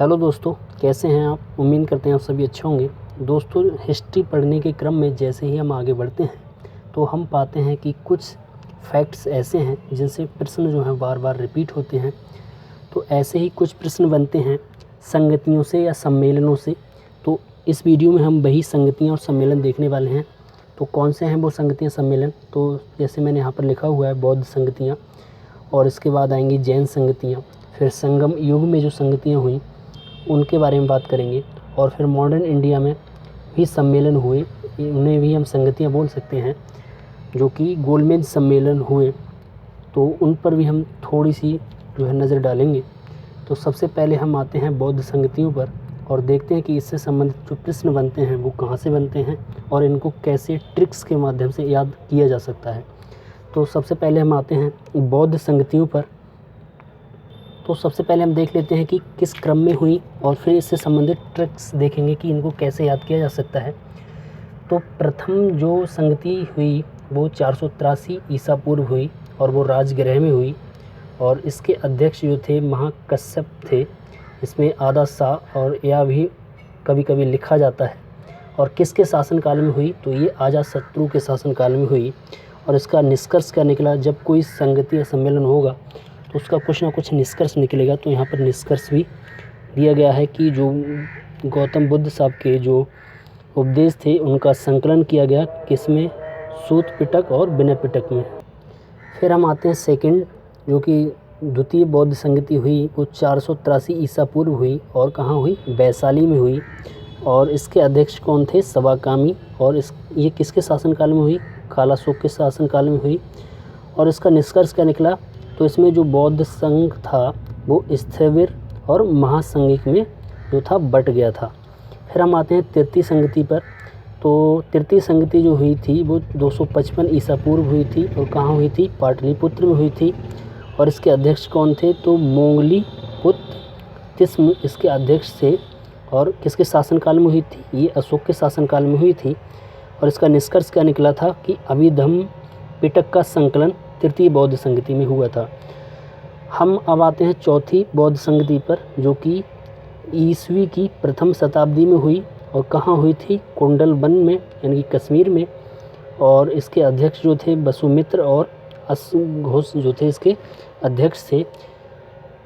Hello दोस्तों, कैसे हैं आप। उम्मीद करते हैं आप सभी अच्छे होंगे। दोस्तों, हिस्ट्री पढ़ने के क्रम में जैसे ही हम आगे बढ़ते हैं तो हम पाते हैं कि कुछ फैक्ट्स ऐसे हैं जिनसे प्रश्न जो हैं बार बार रिपीट होते हैं। तो ऐसे ही कुछ प्रश्न बनते हैं संगतियों से या सम्मेलनों से। तो इस वीडियो में हम वही संगतियाँ और सम्मेलन देखने वाले हैं। तो कौन से हैं वो संगतियाँ सम्मेलन, तो जैसे मैंने यहाँ पर लिखा हुआ है बौद्ध संगतियाँ, और इसके बाद आएंगी जैन संगतियाँ। फिर संगम युग में जो संगतियाँ हुई उनके बारे में बात करेंगे। और फिर मॉडर्न इंडिया में भी सम्मेलन हुए, उन्हें भी हम संगतियाँ बोल सकते हैं, जो कि गोलमेज सम्मेलन हुए। तो उन पर भी हम थोड़ी सी जो है नज़र डालेंगे। तो सबसे पहले हम आते हैं बौद्ध संगतियों पर और देखते हैं कि इससे संबंधित जो प्रश्न बनते हैं वो कहाँ से बनते हैं और इनको कैसे ट्रिक्स के माध्यम से याद किया जा सकता है। तो सबसे पहले हम आते हैं बौद्ध संगतियों पर। तो सबसे पहले हम देख लेते हैं कि किस क्रम में हुई और फिर इससे संबंधित ट्रिक्स देखेंगे कि इनको कैसे याद किया जा सकता है। तो प्रथम जो संगति हुई वो 483 ईसा पूर्व हुई और वो राजगृह में हुई। और इसके अध्यक्ष जो थे महाकश्यप थे। इसमें आदा सा और या भी कभी कभी लिखा जाता है। और किसके शासनकाल में हुई, तो ये अजातशत्रु के शासनकाल में हुई। और इसका निष्कर्ष क्या निकला, जब कोई संगति या सम्मेलन होगा तो उसका कुछ ना कुछ निष्कर्ष निकलेगा। तो यहाँ पर निष्कर्ष भी दिया गया है कि जो गौतम बुद्ध साहब के जो उपदेश थे उनका संकलन किया गया, किसमें, सूत पिटक और विनय पिटक में। फिर हम आते हैं सेकंड, जो कि द्वितीय बौद्ध संगति हुई वो 483 ईसा पूर्व हुई और कहाँ हुई, वैशाली में हुई। और इसके अध्यक्ष कौन थे, सवाकामी। और ये किसके शासनकाल में हुई, कालाशोक के शासनकाल में हुई। और इसका निष्कर्ष क्या निकला, तो इसमें जो बौद्ध संघ था वो स्थविर और महासंघिक में जो था बट गया था। फिर हम आते हैं तृतीय संगति पर। तो तृतीय संगति जो हुई थी वो 255 ईसा पूर्व हुई थी और कहाँ हुई थी, पाटलिपुत्र में हुई थी। और इसके अध्यक्ष कौन थे, तो मोंगलीपुत्र तिस्म इसके अध्यक्ष थे। और किसके शासनकाल में हुई थी, ये अशोक के शासनकाल में हुई थी। और इसका निष्कर्ष क्या निकला था कि अभिधम्म पिटक का संकलन तृतीय बौद्ध संगति में हुआ था। हम अब आते हैं चौथी बौद्ध संगति पर, जो कि ईस्वी की प्रथम शताब्दी में हुई और कहाँ हुई थी, कुंडलवन में यानी कि कश्मीर में। और इसके अध्यक्ष जो थे वसुमित्र और अश्वघोष जो थे इसके अध्यक्ष थे।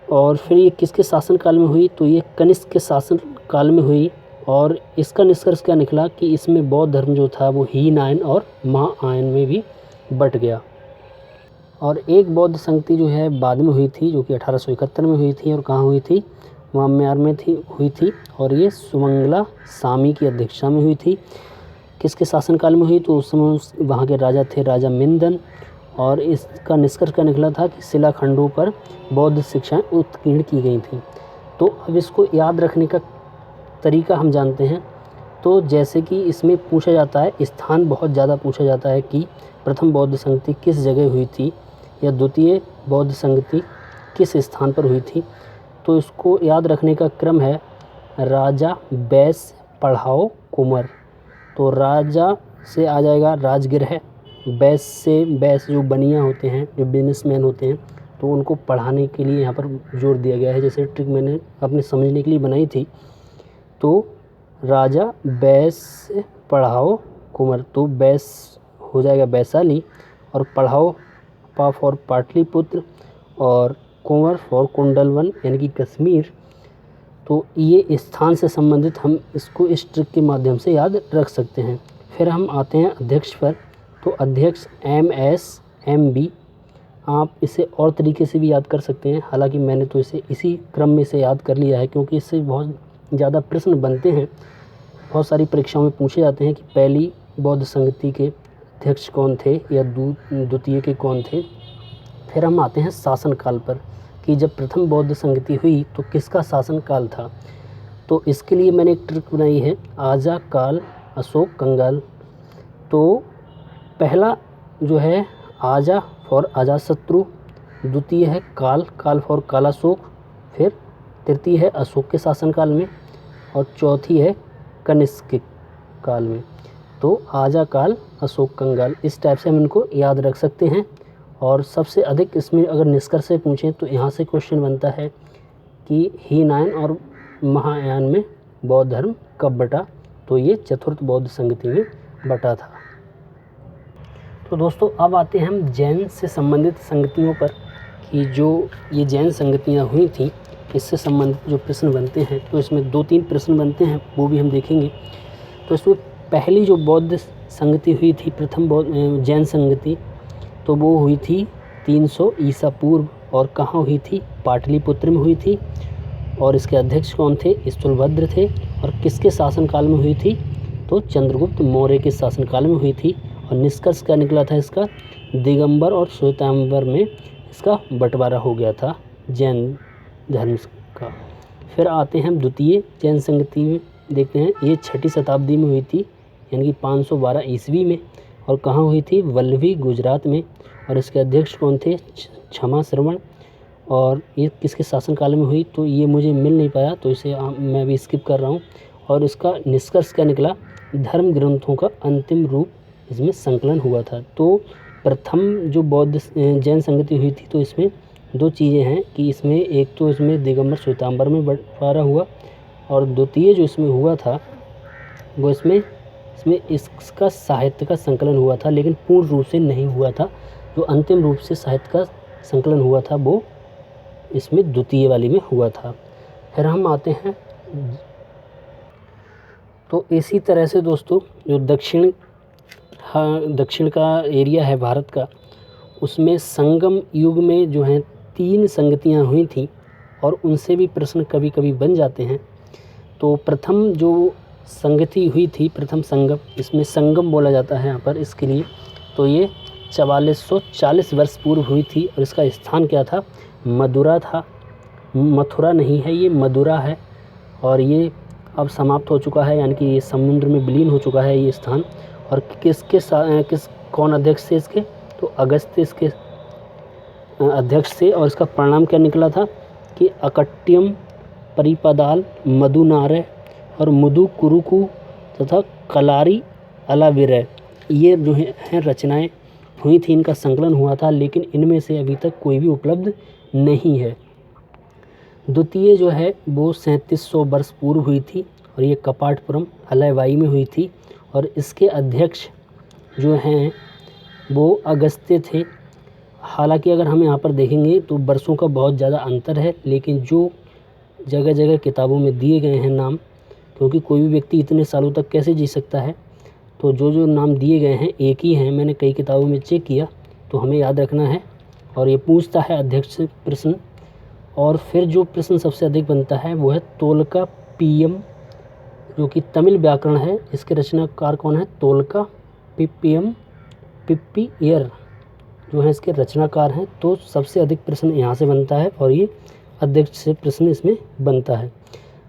और फिर ये किसके शासनकाल में हुई, तो ये कनिष्क के शासनकाल में हुई। और इसका निष्कर्ष क्या निकला कि इसमें बौद्ध धर्म जो था वो हीन आयन और महाआयन में भी बट गया। और एक बौद्ध संगति जो है बाद में हुई थी, जो कि 1871 में हुई थी और कहाँ हुई थी, म्यांमार में हुई थी। और ये सुमंगला सामी की अध्यक्षता में हुई थी। किसके शासनकाल में हुई, तो उस समय वहाँ के राजा थे राजा मिंदन। और इसका निष्कर्ष क्या निकला था कि शिलाखंडों पर बौद्ध शिक्षाएं उत्कीर्ण की गई थी। तो अब इसको याद रखने का तरीका हम जानते हैं। तो जैसे कि इसमें पूछा जाता है, स्थान बहुत ज़्यादा पूछा जाता है कि प्रथम बौद्ध संगति किस जगह हुई थी या द्वितीय बौद्ध संगति किस स्थान पर हुई थी। तो इसको याद रखने का क्रम है राजा, बैस, पढ़ाओ, कुंवर। तो राजा से आ जाएगा राजगृह, बैस से, बैस जो बनिया होते हैं, जो बिजनेसमैन होते हैं, तो उनको पढ़ाने के लिए यहाँ पर जोर दिया गया है। जैसे ट्रिक मैंने अपने समझने के लिए बनाई थी। तो राजा, बैस, पढ़ाओ, कुंवर। तो बैस हो जाएगा वैशाली, और पढ़ाओ पा फॉर पाटलिपुत्र, और कुंवर फॉर कुंडलवन यानी कि कश्मीर। तो ये स्थान से संबंधित हम इसको इस ट्रिक के माध्यम से याद रख सकते हैं। फिर हम आते हैं अध्यक्ष पर। तो अध्यक्ष MSMB, आप इसे और तरीके से भी याद कर सकते हैं। हालांकि मैंने तो इसे इसी क्रम में से याद कर लिया है, क्योंकि इससे बहुत ज़्यादा प्रश्न बनते हैं, बहुत सारी परीक्षाओं में पूछे जाते हैं कि पहली बौद्ध संगति के अध्यक्ष कौन थे या द्वितीय के कौन थे। फिर हम आते हैं शासनकाल पर कि जब प्रथम बौद्ध संगति हुई तो किसका शासनकाल था। तो इसके लिए मैंने एक ट्रिक बनाई है, आजा काल अशोक कंगाल। तो पहला जो है आजा फॉर अजातशत्रु, द्वितीय है काल, काल फॉर कालाशोक, फिर तृतीय है अशोक के शासनकाल में, और चौथी है कनिष्क के काल में। तो आजा काल अशोक कंगाल, इस टाइप से हम इनको याद रख सकते हैं। और सबसे अधिक इसमें अगर निष्कर्ष से पूछें तो यहाँ से क्वेश्चन बनता है कि हीन आयन और महायान में बौद्ध धर्म कब बटा, तो ये चतुर्थ बौद्ध संगति में बटा था। तो दोस्तों अब आते हैं हम जैन से संबंधित संगतियों पर कि जो ये जैन संगतियाँ हुई थी इससे संबंधित जो प्रश्न बनते हैं, तो इसमें 2-3 प्रश्न बनते हैं, वो भी हम देखेंगे। तो इसमें पहली जो बौद्ध संगति हुई थी, प्रथम बौद्ध जैन संगति, तो वो हुई थी 300 ईसा पूर्व, और कहाँ हुई थी, पाटलिपुत्र में हुई थी। और इसके अध्यक्ष कौन थे, स्थूलभद्र थे। और किसके शासनकाल में हुई थी, तो चंद्रगुप्त मौर्य के शासनकाल में हुई थी। और निष्कर्ष क्या निकला था इसका, दिगंबर और श्वेतांबर में इसका बंटवारा हो गया था जैन धर्म का। फिर आते हैं हम द्वितीय जैन संगति में, देखते हैं ये 6ठी शताब्दी में हुई थी, यानी कि 512 ईस्वी में। और कहाँ हुई थी, वल्लभी गुजरात में। और इसके अध्यक्ष कौन थे, क्षमा श्रवण। और ये किसके शासनकाल में हुई, तो ये मुझे मिल नहीं पाया, तो इसे मैं भी स्किप कर रहा हूँ। और इसका निष्कर्ष क्या निकला, धर्म ग्रंथों का अंतिम रूप इसमें संकलन हुआ था। तो प्रथम जो बौद्ध जैन संगति हुई थी, तो इसमें 2 चीज़ें हैं कि इसमें एक तो इसमें दिगंबर श्वेतांबर में बंटवारा हुआ, और द्वितीय जो इसमें हुआ था वो इसमें इसका साहित्य का संकलन हुआ था, लेकिन पूर्ण रूप से नहीं हुआ था। जो अंतिम रूप से साहित्य का संकलन हुआ था वो इसमें द्वितीय वाली में हुआ था। फिर हम आते हैं, तो इसी तरह से दोस्तों जो दक्षिण का एरिया है भारत का, उसमें संगम युग में जो है 3 संगतियाँ हुई थी, और उनसे भी प्रश्न कभी कभी बन जाते हैं। तो प्रथम जो संगति हुई थी, प्रथम संगम, इसमें संगम बोला जाता है यहाँ पर इसके लिए, तो ये 4440 वर्ष पूर्व हुई थी। और इसका स्थान क्या था, मदुरा था, मथुरा नहीं है, ये मदुरा है। और ये अब समाप्त हो चुका है, यानी कि ये समुद्र में विलीन हो चुका है ये स्थान। और कौन अध्यक्ष थे इसके, तो अगस्त्य इसके अध्यक्ष थे। और इसका परिणाम क्या निकला था कि अकट्यम, परिपदाल, मधुनारय और मुदु कुरुकु तथा कलारी अलाविरय, ये जो हैं रचनाएं हुई थी, इनका संकलन हुआ था, लेकिन इनमें से अभी तक कोई भी उपलब्ध नहीं है। द्वितीय जो है वो 3700 वर्ष पूर्व हुई थी, और ये कपाटपुरम अलैवाई में हुई थी। और इसके अध्यक्ष जो हैं वो अगस्त्य थे। हालांकि अगर हम यहाँ पर देखेंगे तो वर्षों का बहुत ज़्यादा अंतर है, लेकिन जो जगह जगह किताबों में दिए गए हैं नाम, क्योंकि कोई भी व्यक्ति इतने सालों तक कैसे जी सकता है, तो जो नाम दिए गए हैं एक ही हैं। मैंने कई किताबों में चेक किया, तो हमें याद रखना है। और ये पूछता है अध्यक्ष से प्रश्न। और फिर जो प्रश्न सबसे अधिक बनता है वो है तोलका पीयम, जो कि तमिल व्याकरण है। इसके रचनाकार कौन है, तोलका पिप्पियर जो है इसके रचनाकार हैं। तो सबसे अधिक प्रश्न यहाँ से बनता है, और ये अध्यक्ष से प्रश्न इसमें बनता है।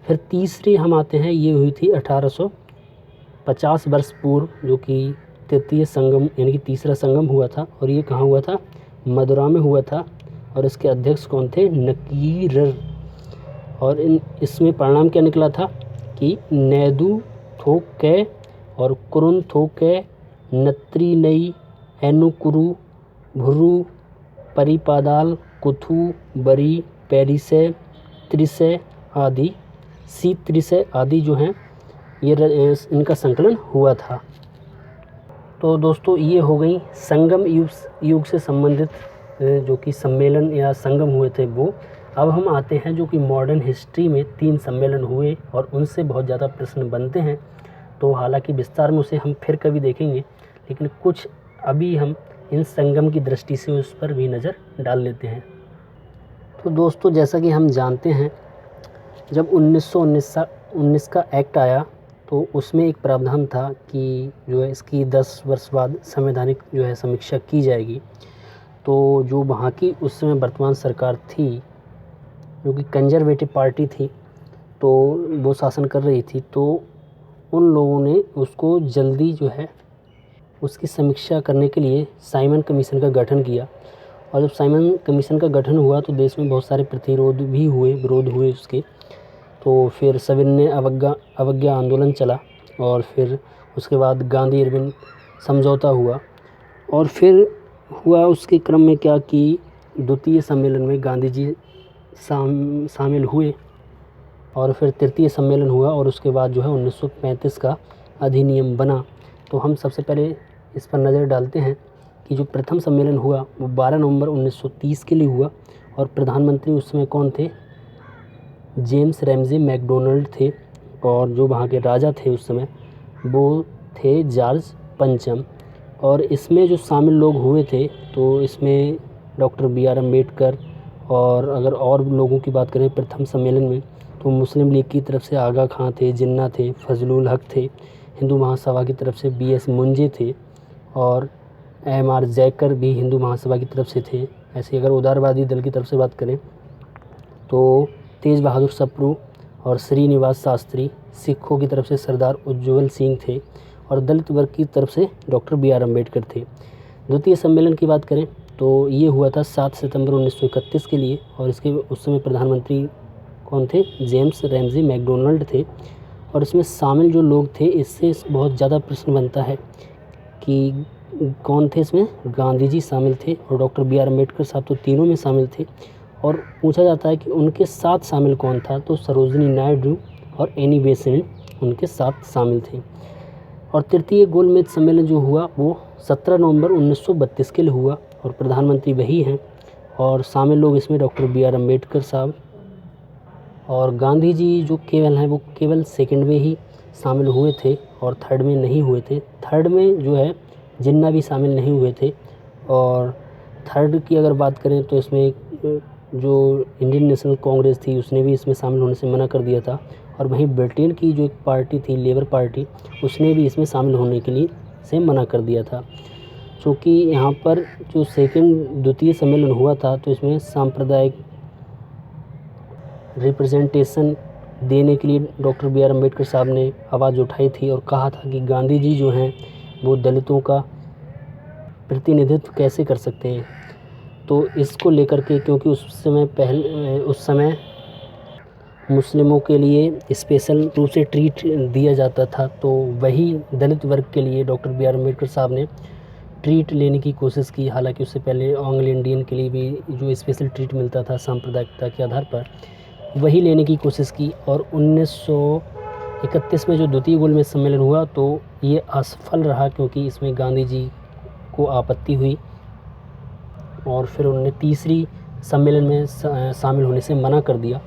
फिर तीसरी हम आते हैं, ये हुई थी 1850 वर्ष पूर्व, जो कि तृतीय संगम यानी कि तीसरा संगम हुआ था। और ये कहाँ हुआ था, मदुरा में हुआ था। और इसके अध्यक्ष कौन थे, नकीरर। और इसमें परिणाम क्या निकला था कि नैदु थोकै और कुरुन थोकै, नत्रीनई, एनुकुरु, भुरु, परिपादाल, कुथु, बरी, पेरिसे, त्रिसे आदि, सी त्रिसे आदि जो हैं ये इनका संकलन हुआ था। तो दोस्तों ये हो गई संगम युग से संबंधित जो कि सम्मेलन या संगम हुए थे वो। अब हम आते हैं जो कि मॉडर्न हिस्ट्री में 3 सम्मेलन हुए, और उनसे बहुत ज़्यादा प्रश्न बनते हैं। तो हालांकि विस्तार में उसे हम फिर कभी देखेंगे, लेकिन कुछ अभी हम इन संगम की दृष्टि से उस पर भी नज़र डाल लेते हैं। तो दोस्तों जैसा कि हम जानते हैं, जब 1919 का एक्ट आया, तो उसमें एक प्रावधान था कि जो है इसकी 10 वर्ष बाद संवैधानिक जो है समीक्षा की जाएगी। तो जो वहाँ की उस समय वर्तमान सरकार थी, जो कि कंजर्वेटिव पार्टी थी, तो वो शासन कर रही थी। तो उन लोगों ने उसको जल्दी जो है उसकी समीक्षा करने के लिए साइमन कमीशन का गठन किया। और जब साइमन कमीशन का गठन हुआ तो देश में बहुत सारे प्रतिरोध भी हुए, विरोध हुए उसके। तो फिर सविनय अवज्ञा आंदोलन चला, और फिर उसके बाद गांधी इरविन समझौता हुआ। और फिर हुआ उसके क्रम में क्या कि द्वितीय सम्मेलन में गांधी जी शामिल हुए, और फिर तृतीय सम्मेलन हुआ और उसके बाद जो है 1935 का अधिनियम बना। तो हम सबसे पहले इस पर नज़र डालते हैं कि जो प्रथम सम्मेलन हुआ वो 12 नवंबर 1930 के लिए हुआ और प्रधानमंत्री उस समय कौन थे? जेम्स रैमजे मैकडोनल्ड थे और जो वहाँ के राजा थे उस समय वो थे जॉर्ज पंचम। और इसमें जो शामिल लोग हुए थे तो इसमें डॉक्टर बी.आर. अम्बेडकर और अगर और लोगों की बात करें प्रथम सम्मेलन में तो मुस्लिम लीग की तरफ से आगा खां थे, जिन्ना थे, फजलुल हक थे, हिंदू महासभा की तरफ से B.S. मुंजे थे और M.R. जैकर भी हिंदू महासभा की तरफ से थे। ऐसे अगर उदारवादी दल की तरफ से बात करें तो तेज बहादुर सप्रू और श्रीनिवास शास्त्री, सिखों की तरफ से सरदार उज्जवल सिंह थे और दलित वर्ग की तरफ से डॉक्टर B.R. अम्बेडकर थे। द्वितीय सम्मेलन की बात करें तो ये हुआ था 7 सितंबर 1931 के लिए और इसके उस समय प्रधानमंत्री कौन थे? जेम्स रैमजे मैकडोनल्ड थे। और इसमें शामिल जो लोग थे इससे बहुत ज़्यादा प्रश्न बनता है कि कौन थे इसमें? गांधी जी शामिल थे और डॉक्टर B.R. अम्बेडकर साहब तो तीनों में शामिल थे। और पूछा जाता है कि उनके साथ शामिल कौन था? तो सरोजिनी नायडू और एनी बेसेंट उनके साथ शामिल थे। और तृतीय गोलमेज सम्मेलन जो हुआ वो 17 नवंबर 1932 के लिए हुआ और प्रधानमंत्री वही हैं और शामिल लोग इसमें डॉक्टर B.R. अम्बेडकर साहब और गांधी जी जो केवल हैं वो केवल सेकंड में ही शामिल हुए थे और थर्ड में नहीं हुए थे। थर्ड में जो है जिन्ना भी शामिल नहीं हुए थे। और थर्ड की अगर बात करें तो इसमें जो इंडियन नेशनल कांग्रेस थी उसने भी इसमें शामिल होने से मना कर दिया था और वहीं ब्रिटेन की जो एक पार्टी थी लेबर पार्टी उसने भी इसमें शामिल होने के लिए से मना कर दिया था। क्योंकि यहाँ पर जो द्वितीय सम्मेलन हुआ था तो इसमें सांप्रदायिक रिप्रेजेंटेशन देने के लिए डॉक्टर B.R. अम्बेडकर साहब ने आवाज़ उठाई थी और कहा था कि गांधी जी जो हैं वो दलितों का प्रतिनिधित्व कैसे कर सकते हैं। तो इसको लेकर के क्योंकि उस समय मुस्लिमों के लिए स्पेशल रूप से ट्रीट दिया जाता था तो वही दलित वर्ग के लिए डॉक्टर B.R. अम्बेडकर साहब ने ट्रीट लेने की कोशिश की। हालांकि उससे पहले एंग्लो इंडियन के लिए भी जो स्पेशल ट्रीट मिलता था सांप्रदायिकता के आधार पर वही लेने की कोशिश की। और 1931 में जो द्वितीय गोलमेज सम्मेलन हुआ तो ये असफल रहा क्योंकि इसमें गांधी जी को आपत्ति हुई और फिर उन्होंने तीसरी सम्मेलन में शामिल होने से मना कर दिया।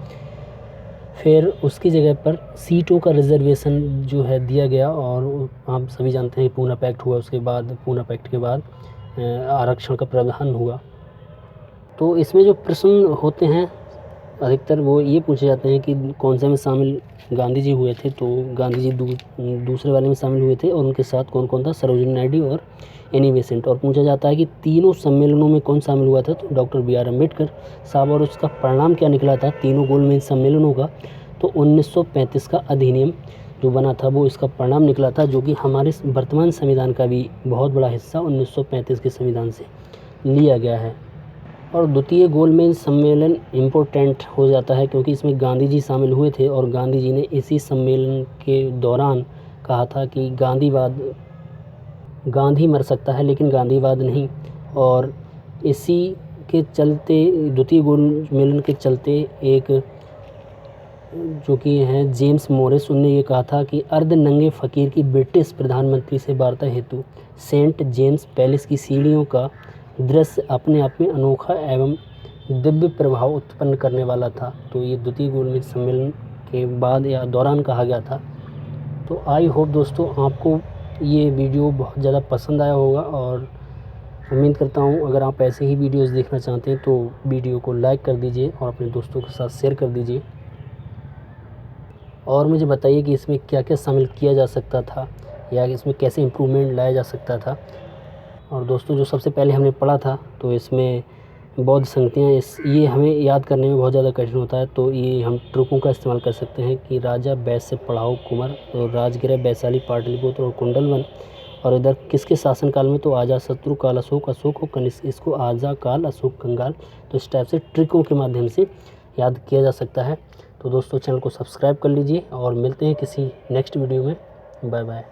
फिर उसकी जगह पर सीटों का रिजर्वेशन जो है दिया गया और आप सभी जानते हैं पूना पैक्ट हुआ। उसके बाद पूना पैक्ट के बाद आरक्षण का प्रावधान हुआ। तो इसमें जो प्रश्न होते हैं अधिकतर वो ये पूछे जाते हैं कि कौन से में शामिल गांधी जी हुए थे। तो गांधी जी दूसरे वाले में शामिल हुए थे और उनके साथ कौन कौन था? सरोजिनी नायडू और एनी बेसेंट। और पूछा जाता है कि तीनों सम्मेलनों में कौन शामिल हुआ था? तो डॉक्टर B.R. अम्बेडकर साहब। और उसका परिणाम क्या निकला था तीनों गोलमेज सम्मेलनों का? तो 1935 का अधिनियम जो बना था वो इसका परिणाम निकला था, जो कि हमारे वर्तमान संविधान का भी बहुत बड़ा हिस्सा 1935 के संविधान से लिया गया है। और द्वितीय गोलमेज सम्मेलन इम्पोर्टेंट हो जाता है क्योंकि इसमें गांधी जी शामिल हुए थे और गांधी जी ने इसी सम्मेलन के दौरान कहा था कि गांधी मर सकता है लेकिन गांधीवाद नहीं। और इसी के चलते द्वितीय गोलमेज के चलते एक जो कि हैं जेम्स मॉरिस उनने ये कहा था कि अर्ध नंगे फ़कीर की ब्रिटिश प्रधानमंत्री से वार्ता हेतु सेंट जेम्स पैलेस की सीढ़ियों का दृश्य अपने आप में अनोखा एवं दिव्य प्रभाव उत्पन्न करने वाला था। तो ये द्वितीय गोलमेज सम्मेलन के बाद या दौरान कहा गया था। तो आई होप दोस्तों आपको ये वीडियो बहुत ज़्यादा पसंद आया होगा और उम्मीद करता हूँ अगर आप ऐसे ही वीडियोस देखना चाहते हैं तो वीडियो को लाइक कर दीजिए और अपने दोस्तों के साथ शेयर कर दीजिए। और मुझे बताइए कि इसमें क्या क्या शामिल किया जा सकता था या इसमें कैसे इम्प्रूवमेंट लाया जा सकता था। और दोस्तों जो सबसे पहले हमने पढ़ा था तो इसमें बौद्ध संगतियाँ ये हमें याद करने में बहुत ज़्यादा कठिन होता है। तो ये हम ट्रुकों का इस्तेमाल कर सकते हैं कि राजा वैश्य पढ़ाओ कुंवर और राजगिरह वैशाली पाटलिपुत्र और कुंडलवन। और इधर किसके शासनकाल में? तो अजातशत्रु काल अशोक हो कनिष्क, इसको आजा काल अशोक कंगाल। तो इस टाइप से ट्रिकों के माध्यम से याद किया जा सकता है। तो दोस्तों चैनल को सब्सक्राइब कर लीजिए और मिलते हैं किसी नेक्स्ट वीडियो में। Bye bye.